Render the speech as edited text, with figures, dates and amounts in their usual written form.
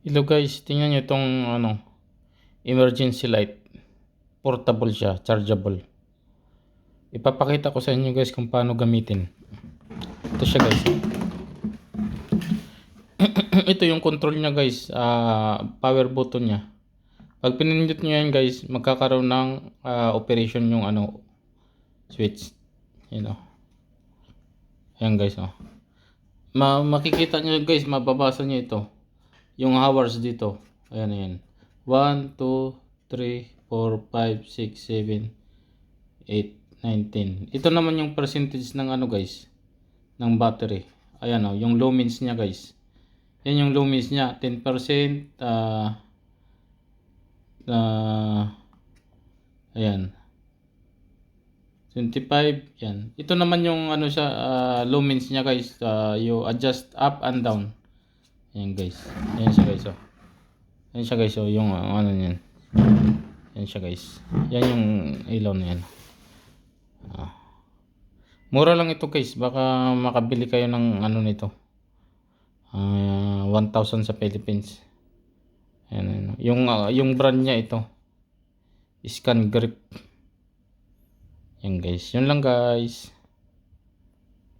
Hello guys, tingnan nyo itong emergency light. Portable siya, chargeable. Ipapakita ko sa inyo guys kung paano gamitin. Ito siya guys. Ito yung control niya guys, power button niya. Pag pinindot nyo yan guys, magkakaroon ng operation yung switch. Ayan guys makikita nyo guys, mababasa nyo ito. Yung hours dito. Ayan. 1, 2, 3, 4, 5, 6, 7, 8, 9, 10. Ito naman yung percentage ng guys, ng battery. Ayan yung lumens niya guys. Yan yung lumens niya, 10%, ayan. 25, yan. Ito naman yung siya, lumens niya guys. You adjust up and down. Ayan guys. Ayan siya guys Ayan siya guys yung niyan. Ayan siya guys. Yan yung ilaw na yan. Mura lang ito guys. Baka makabili kayo ng nito. 1,000 sa Philippines. Ayan. Yung brand niya ito. Scan Grip. Yan guys. Yun lang guys.